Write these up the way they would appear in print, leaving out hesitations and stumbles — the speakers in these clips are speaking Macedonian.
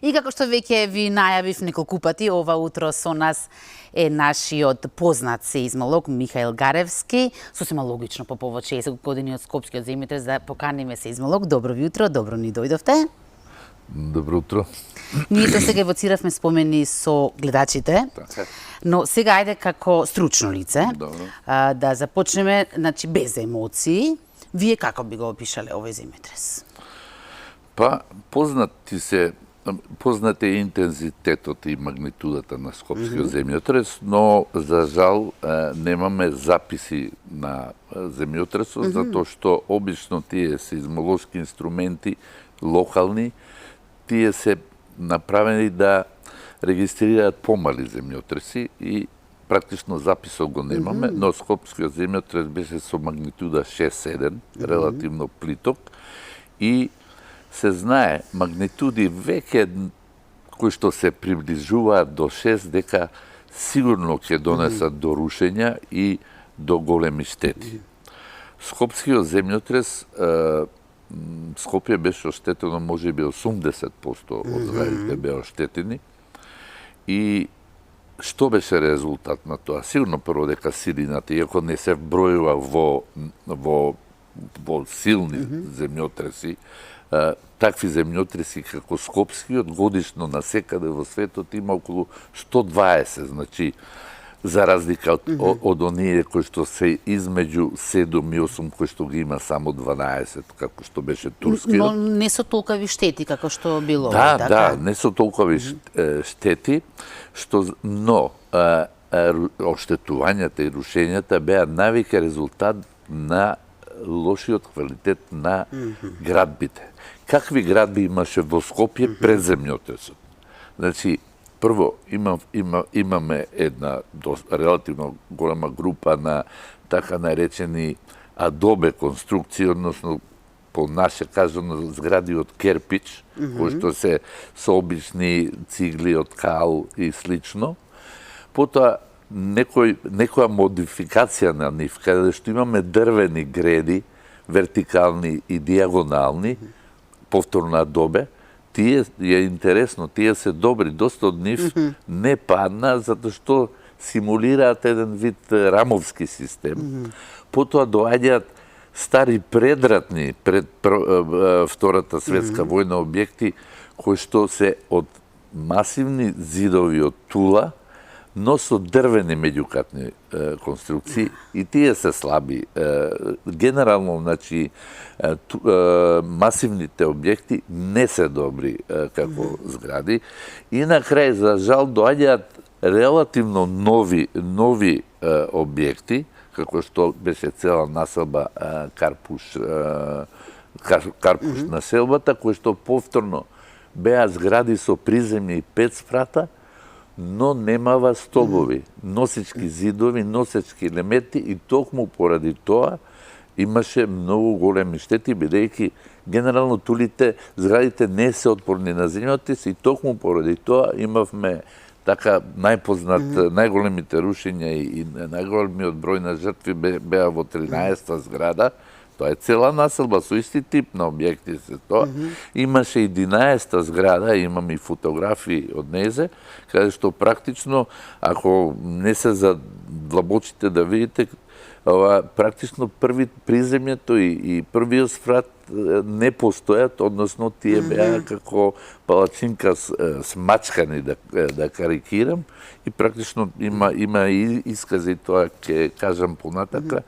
И како што веќе ви најавив неколку пати, ова утро со нас е нашиот познат сеизмолог Михаил Гаревски. Сосема логично по повод 60 години од Скопскиот земјотрес да поканиме сеизмолог. Добро ви утро, добро ни дојдовте. Добро утро. Ние се сега евоциравме спомени со гледачите, но сега ајде како стручно лице да започнеме, значи без емоции. Вие како би го опишале овој земјотрес? Па, познат е интензитетот и магнитудата на Скопскиот земјотрес, но за жал немаме записи на земјотресот, затоа што обично тие сеизмолошки инструменти локални, тие се направени да регистрираат помали земјотреси и практично записот го немаме, но Скопскиот земјотрес беше со магнитуда 6-7, релативно плиток, и се знае магнитуди веќе кои што се приближуваат до 6 дека сигурно ќе донесат до рушења и до големи штети. Скопскиот земјотрес, Скопје беше оштетено можеби 80% од зградите беа оштетени. И што беше резултат на тоа? Сигурно прво дека силината, иако не се вбројува во силни земјотреси, такви земјотреси како Скопскиот годишно насекаде во светот има околу 120, значи за разлика од оние кои што се измеѓу 7 и 8, кои што ги има само 12, како што беше турскиот. Но не со толкави штети како што било. Да, не со толкави штети, но оштетувањата и рушењата беа навеќе резултат на лошиот квалитет на градбите. Какви градби имаше во Скопје пред земјотресот? Значи, прво, имаме една релативно голема група на така наречени адобе конструкции, односно по наше кажано згради од керпич, кои што се со обични цигли од кал и слично. Потоа некоја модификација на нив, каде што имаме дрвени греди, вертикални и диагонални, повторно адобе, тие е интересно, тие се добри, доста од нив не падна, затоа што симулираат еден вид рамовски систем. Потоа доаѓаат стари предратни, пред Втората светска војна објекти, кои што се од масивни зидови од тула, но со дрвени меѓукатни конструкции, и тие се слаби. Генерално, значи, масивните објекти не се добри како згради. И на крај, за жал, доаѓаат релативно нови објекти, како што беше цела населба Карпуш на селбата, кои што повторно беа згради со приземни 5 спрата, но немава столбови, носечки зидови, носечки елементи, и токму поради тоа имаше многу големи штети, бидејќи генерално тулите, зградите не се отпорни на земјотрес, и токму поради тоа имавме така најголемите рушења и најголемиот број на жртви беа во 13-та зграда. Тоа е цела населба со исти тип на објекти се тоа. Имаше 11-та зграда, имам и фотографии од незе, каде што практично, ако не се задлабочите да видите, практично приземјето и првиот спрат не постојат, односно тие беа како палачинка смачкани, да карикирам, и практично има и искази, тоа ќе кажам понатака.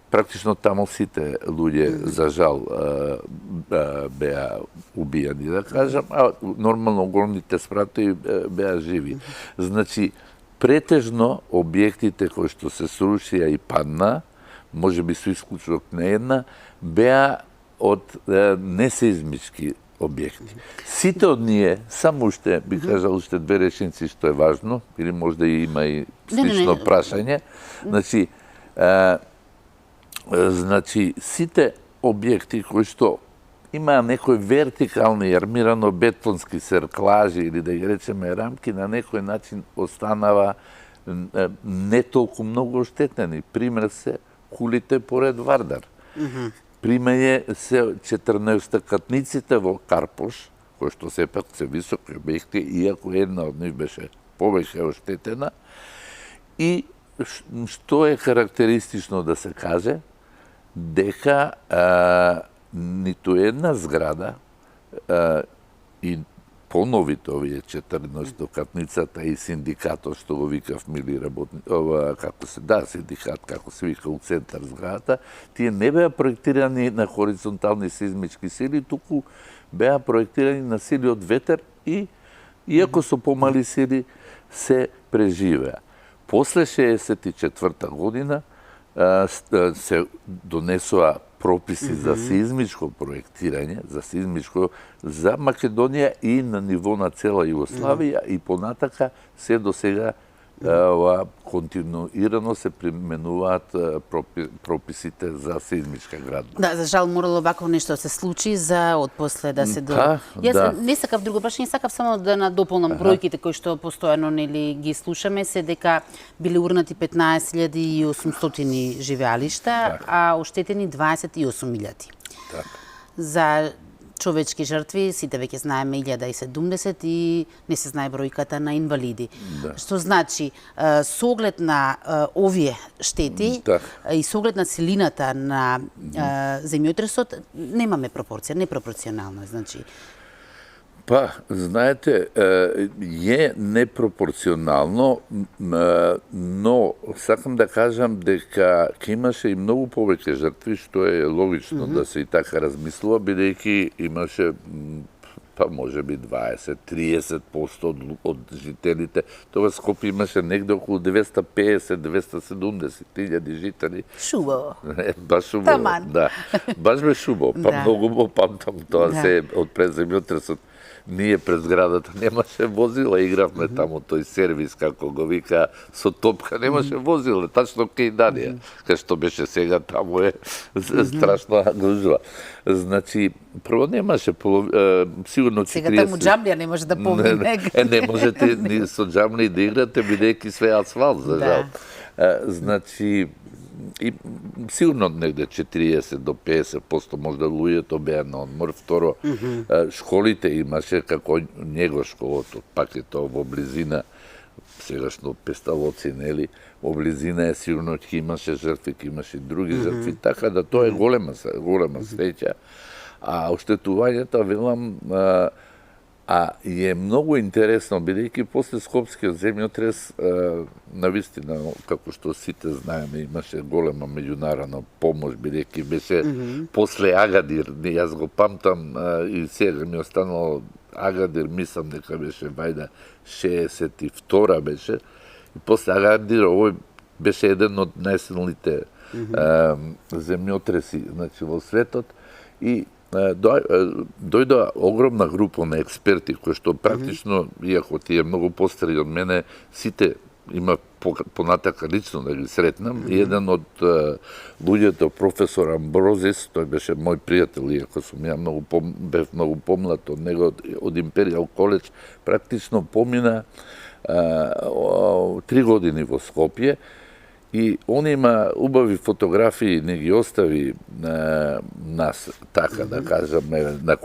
Практично таму сите луѓе, за жал, беа убијани, да кажам, а нормално големите спратови беа живи. Значи, претежно објектите кои што се срушија и падна, можеби со исклучок на една, беа од несеизмички објекти. Сите од ние, само уште, би кажал, уште две реченици што е важно, или можда и има и слично прашање. Значи, сите објекти кои што имаа некои вертикални армирано-бетонски серклажи, или да ги речеме рамки, на некој начин останава не толку многу оштетени. Пример се кулите поред Вардар. Пример се 14-катниците во Карпуш, кои што сепак се високи објекти, иако една од нив беше повеќе оштетена. И што е карактеристично да се каже, дека ниту една зграда и поновите овие 14 катницата и синдикатот што го викав мили работни, синдикат како се вика у центар зградата, тие не беа проектирани на хоризонтални сеизмички сили, туку беа проектирани на сили од ветер и иако со помали сили се преживеа. После 64 година се донесоа прописи за сеизмичко проектирање, за Македонија и на ниво на цела Југославија и понатака се до сега континуирано се применуваат прописите за сеизмичка градба. Да, за жал морало вакво нешто да се случи за отпосле да се Јас не сакав друго прашање, сакав само да надополнам бројките кои што постојано нели ги слушаме, се дека биле урнати 15.800 живеалишта, а оштетени 28.000. За човечки жртви, сите веќе знаеме 1070 и не се знае бројката на инвалиди. Што значи, со оглед на овие штети и со оглед на силината на земјотресот, немаме пропорција, непропорционално е, значи. Па, знаете, е непропорционално, но сакам да кажам дека ќе имаше и многу повеќе жртви, што е логично да се и така размислува, бидејќи имаше па може би 20-30% од жителите. Тога Скопје имаше негде околу 250-270 илјади жители. Шубаво. Баш шубаво, да. Баш бе шубаво. Па многу го памтам тоа се од пред земјотресот. Ние пред зградата немаше возила, игравме таму тој сервис, како го вика, со топка, немаше возила, тачно кај Данија. Кај што беше сега, таму е страшна гужва. Значи, прво немаше, сигурно 40... Сега таму джамлија не може да помине. Не можете ни со джамли да играте, бидејќи све асфалт, за жал. Значи, и сигурно негде 40 до 50% можда луѓето беа на одмор. Второ, школите имаше, како него школото, пак е тоа во близина, сегашно Песталоци, нели, во близина е сигурно ќе имаше жртви, ќе имаше други жртви, така да тоа е голема среќа. А оштетувањето, велам, е многу интересно, бидејќи после Скопскиот земјотрес, навистина, како што сите знаеме, имаше голема меѓународна помош, бидејќи беше после Агадир, јас го памтам и сега ми останало Агадир, мислам дека беше вајда 62 беше, и после Агадир овој беше еден од најсилните земјотреси, значи, во светот, и дојдоа огромна група на експерти кои што практично, иако тие многу постари од мене, сите има понатака лично да ги сретнам. И еден од луѓето, професор Амброзис, тој беше мој пријател, иако сум ја бев многу помлад од него, од Империјал коледж, практично помина 3 години во Скопје. И он има убави фотографии, не ги остави нас, така да кажеме, на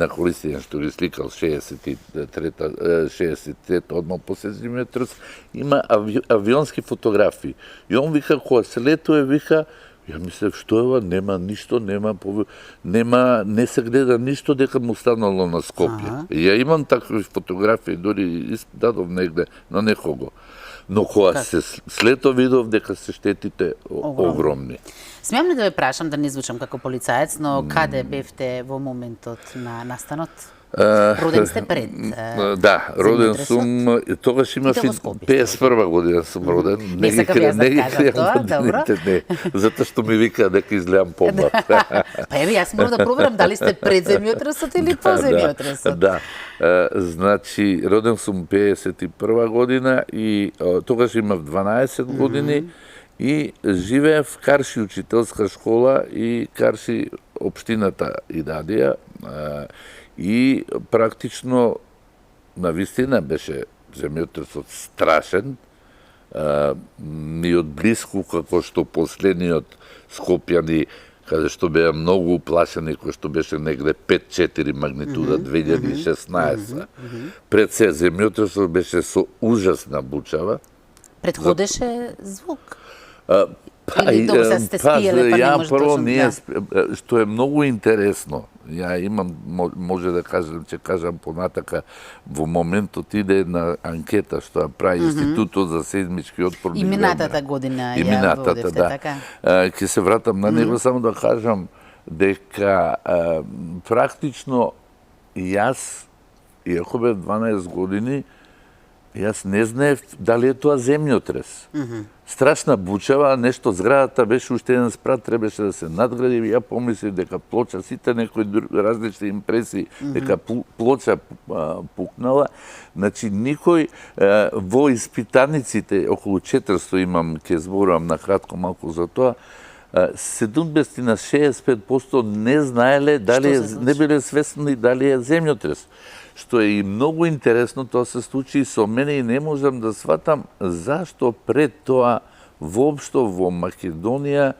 користење што ги сликал 63 одма после земјотрес, има авионски фотографии. И он вика, кога се летува, вика, ја мислев, што ева, нема ништо, не се гледа ништо дека му станало на Скопје. Ја имам такви фотографии, дори дадов негде на некого. Но кога се слето видов дека се штетите огромни. Смеам ли да ве прашам, да не звучам како полицаец, но каде бевте во моментот на настанот? Роден сте пред Да, роден сум, тогаш имав 51 година сум роден. Не сакам јас да кажам тоа, добро. Затоа што ми вика дека изгледам помлад. Па еве, јас морам да проверам дали сте пред земјотресот или по земјотресот. Да, значи, роден сум 51 година и тогаш имав 12 години и живеев Карши учителска школа и Карши општината Идадија. И практично, навистина, беше земјотресот страшен, ни од близко, како што последниот скопјани каде што беа многу уплашени, кој што беше негде 5-4 магнитуда 2016. Пред се земјотресот беше со ужасна бучава. Предходеше звук? Или добро, сега сте спиеле, па не ја може прво точно, ние, да. што е многу интересно, ја имам, може да кажам, ќе кажам понатака, во моментот иде на анкета што ја прави Институтот за сеизмички отпорни И минатата градби. година И ја минатата, водевте, да. така? Ќе се вратам на него, само да кажам дека практично јас, иако бев 12 години, јас не знаев дали е тоа земјотрес. Страшна бучава, нешто зградата беше уште еден спрат, требаше да се надгради, ја помислив дека плоча, сите некои различни импресии, дека плоча пукнала. Значи, никој во испитаниците, околу 400 имам, ќе зборувам на кратко малку за тоа, 70 на 65% не знаеле дали не биле свесни дали е земјотрес. Што е и многу интересно, тоа се случи и со мене и не можам да сватам зашто пред тоа воопшто во Македонија,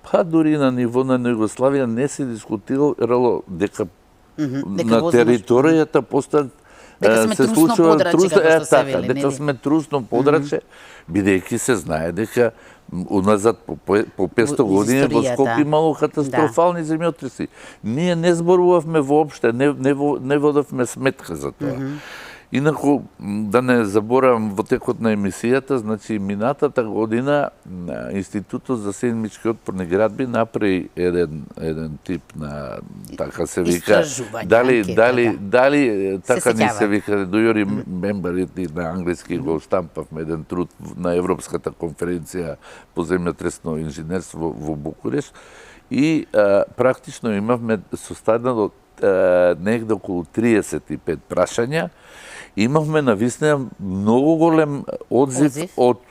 па дури на ниво на Југославија не се дискутирало дека на територијата постојат се случува дека сме трусно подраче, бидејќи се знае дека уназад по 500 години во Скопје имало катастрофални земјотреси. Ние не зборувавме воопште, не водевме сметка за тоа. Инаку, да не заборавам во текот на емисијата, значи минатата година Институтот за сеизмички отпорни градби направи еден тип на, така се вика, дали така ни се вика, дојори мембарите на англиски го штампавме еден труд на Европската конференција по земјотресно инженерство во Букуреш и практично имавме составено негде околу 35 прашања. Имавме навистина многу голем одзив од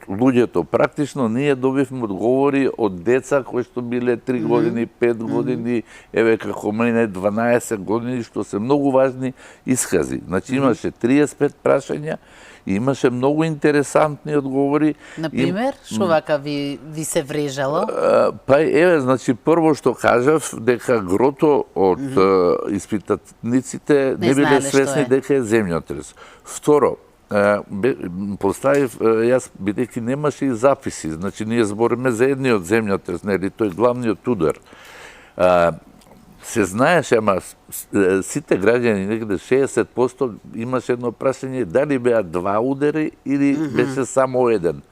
луѓето. Практично ние добивме одговори од деца кои што биле 3 години, 5 години, еве како мене 12 години, што се многу важни искази. Значи имаше 35 прашања и имаше многу интересантни одговори. Например, што вака ви се врежало? Па еве, значи прво што кажав дека грото од испитаниците не биле свесни дека е земјотрес. Второ, поставив јас бидејќи немаше и записи, значи ние збориме за едниот земјотрес, нели тој главниот удар. Се знаеше, ама сите граѓани, негде 60% имаше едно прашање дали беа 2 удари или беше само еден.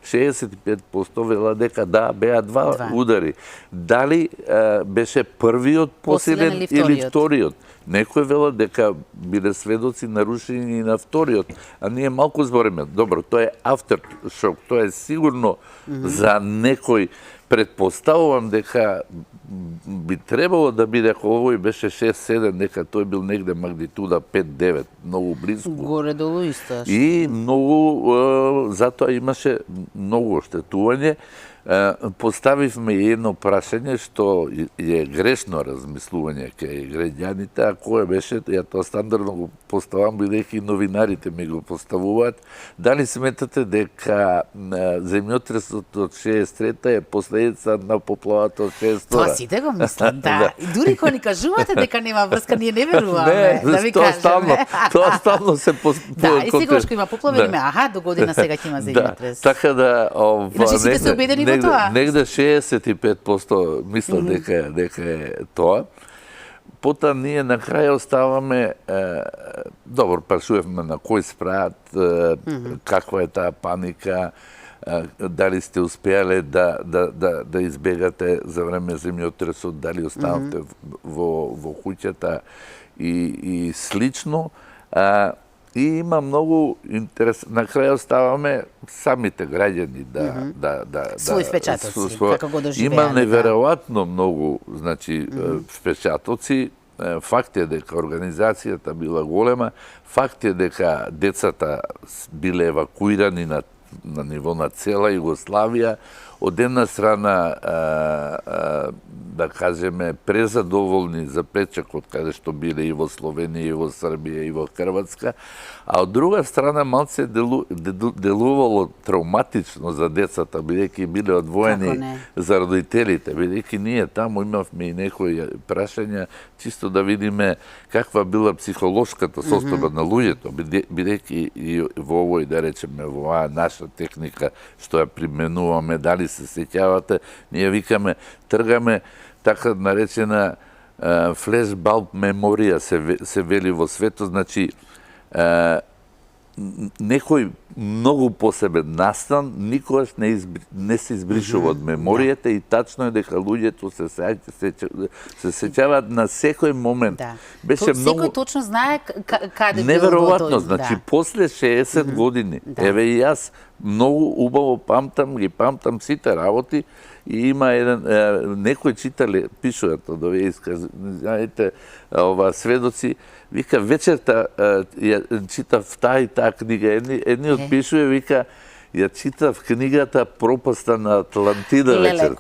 65% вела дека да, беа 2 удари. Дали беше првиот посилен или вториот? Некој вела дека биле сведоци нарушени на вториот, а ние малку збориме. Добро, тоа е aftershock, тоа е сигурно за некој. Предпоставувам дека би требало да биде, ако овој беше 6-7, дека тој бил негде магнитуда 5-9, многу близко. Горе-долу исто. И многу, затоа имаше многу оштетување. Поставивме едно прашање што е грешно размислување кај граѓаните, а кое беше, ја тоа стандардно го поставам, бидејќи новинарите ми го поставуваат, дали сметате дека земјотресот од 63-та е последица на поплавата од 62-та? Тоа сите го мислат, да. И дури кога ни кажувате дека нема врска, ние не веруваме, да ви кажеме. Тоа стално се Да, и секогаш кога има поплава, аха, до година сега ќе има земјотрес. Така да, значи сите се убедени во тоа? Негде 65% мислат дека е тоа. Потоа ние на крај оставаме, добро, прашувавме на кој спрат, каква е таа паника, дали сте успеале да избегате за време земјотресот, дали останавте во куќата и слично. И има многу интерес. На крај оставаме самите граѓани своји впечатоци, како го доживеале. Има неверојатно многу, значи, впечатоци. Факт е дека организацијата била голема, факт е дека децата биле евакуирани на ниво на цела Југославија, од една страна да кажеме презадоволни за печакот каде што биле и во Словенија, и во Србија, и во Хрватска, а од друга страна малце делувало травматично за децата, бидејќи биле одвоени за родителите, бидејќи ние таму имавме и некои прашања чисто да видиме каква била психолошката состојба на луѓето, бидејќи и во овој, да речеме, во оваа наша техника што ја применуваме, дали се сеќавате, ние викаме, тргаме така наречена флешбалб меморија се вели во светот, значи некој многу посебен настан никогаш не се избришува од меморијата и тачно е дека луѓето се сеќаваат на секој момент. Беше многу... Секој точно знае каде бил неверојатно, значи после 60 години, еве и јас многу убаво памтам сите работи и има еден некој читале пишуваат од овие искази, знаете, сведоци, вика вечерта ја читав таа и таа книга, едниот пишува, вика ја читав книгата Пропаста на Атлантида вечерта.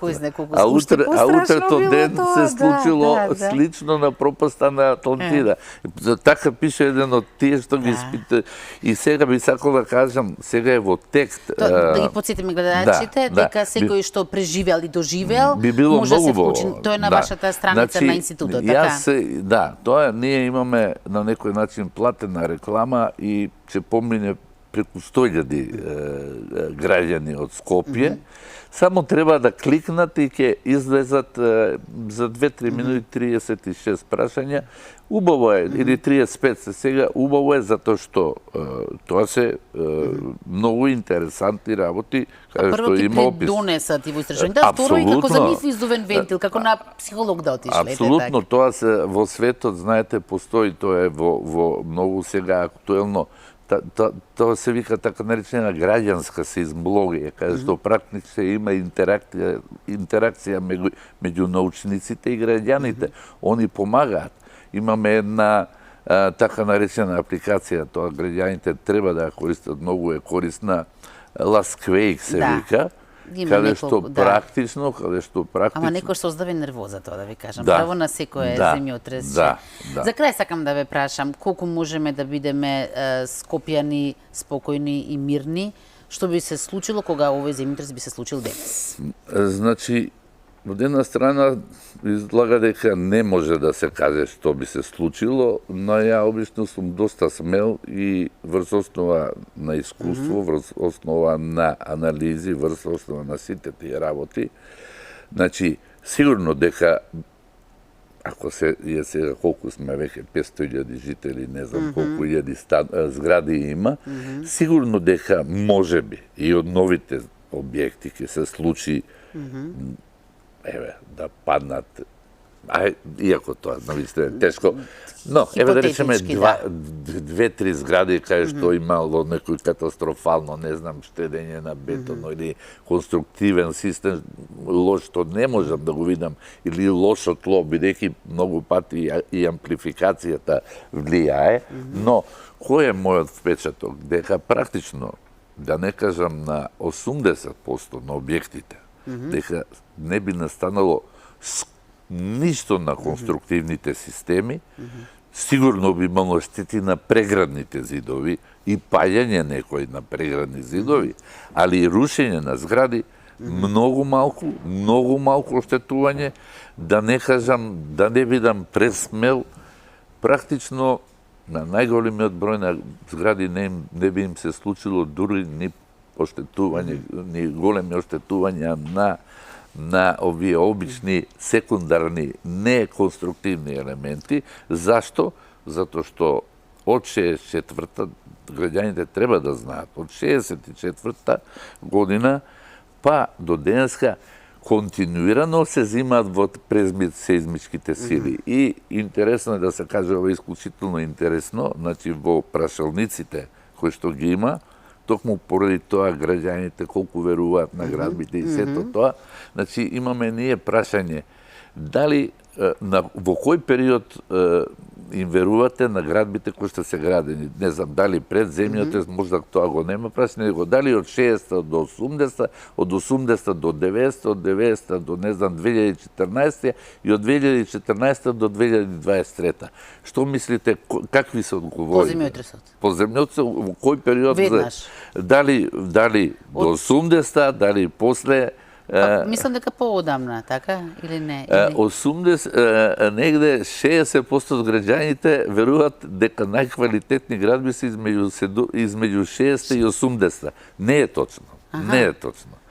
А утрето ден се случило слично на Пропаста на Атлантида. Така пише еден од тие што ги испита. И сега би сакал да кажам, сега е во текст. Да ги подсетиме гледачите, дека секој што преживел и доживел, може да се вклучи. Тоа е на вашата страница на институтот, така? Да, тоа ние имаме на некој начин платена реклама и ќе помине преку 100.000 граѓани од Скопје, само треба да кликнат и ќе излезат за 2-3 минути 36 прашања. Убаво е, или 35 се сега, убаво е затоа што тоа се многу интересантни работи, каде што има опис. Прво ти донесат и во истражувањето, второ и како за нив издувен вентил, како на психолог да отишлете. Апсолутно, тоа се во светот, знаете, постои, тоа е во многу сега актуелно. Тоа се вика така наречена граѓанска сеизмологија, каде што практично има интеракција меѓу научниците и граѓаните. Они помагаат. Имаме една така наречена апликација, тоа граѓаните треба да ја користат, многу е корисна, Lasquake се вика, каде што практично... Ама некој создави нервоза тоа, да ви кажам. Право на секој земјотрес. За крај сакам да ве прашам, колку можеме да бидеме скопјани, спокојни и мирни, што би се случило кога овој земјотрес би се случил денес? Значи, од една страна излага дека не може да се каже што би се случило, но ја обично сум доста смел и врз основа на искуство, врз основа на анализи, врз основа на сите тие работи. Значи, сигурно дека ако сега колку сме веќе 500.000 жители, не знам колку илјади згради има, сигурно дека можеби и од новите објекти ќе се случи да паднат, иако тоа навистина е тешко, но еве да речеме 2-3 згради кај што имало некој катастрофално, не знам, штедење на бетон или конструктивен систем, лош што не можам да го видам, или лошо тло, бидејќи многу пати и амплификацијата влијае, но кој е мојот впечаток? Дека практично, да не кажам на 80% на објектите, дека не би настанало ништо на конструктивните системи, сигурно би имало штети на преградните зидови и паѓање некои на преградни зидови, али и рушење на згради, многу малку оштетување, да не кажам, да не бидам пресмел, практично на најголемиот број на згради не би им се случило дури ни оштетување, ни големи оштетувања на овие обични секундарни неконструктивни елементи. Зашто? Затоа што од 64-та, граѓаните треба да знаат, од 64-та година па до денеска континуирано се зимаат во презмит-сеизмичките сили. И интересно е да се каже, ова е исклучително интересно, значи во прашалниците кои што ги има, токму поради тоа граѓаните колку веруваат на градбите и сето тоа, значи имаме ние прашање дали во кој период им верувате на градбите кои што се градени. Не знам, дали пред земјата, можда тоа го нема прашање, него дали од 60 до 80, од 80 до 90, од 90 до, не знам, 2014 и од 2014 до 2023. Што мислите, какви се одговори? По земјотресот. По земјотресот, во кој период? Веднаш. Дали до 80, дали после... Мислам дека поодамна, така или не? 80, негде 60% од граѓаните веруваат дека најквалитетни градби се измеѓу 60 и 80. Не е точно. Не е точно.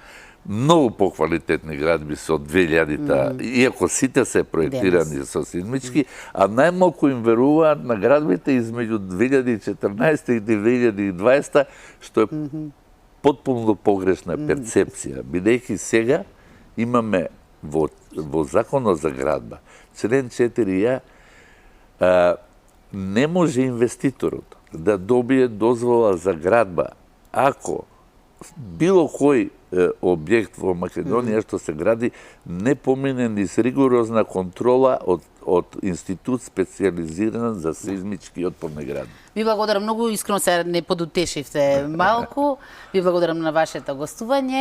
Многу поквалитетни градби се од 2000-та, иако сите се проектирани со сизмички, а најмалку им веруваат на градбите измеѓу 2014 и 2020, што е потполно погрешна перцепција, бидејќи сега имаме во Законот за градба, член 4а, не може инвеститорот да добие дозвола за градба ако било кој објект во Македонија што се гради не помине низ ригорозна контрола од институт специјализиран за сеизмички отпорни градби. Ви благодарам многу, искрено се не подутешивте малку. Ви благодарам на вашето гостување.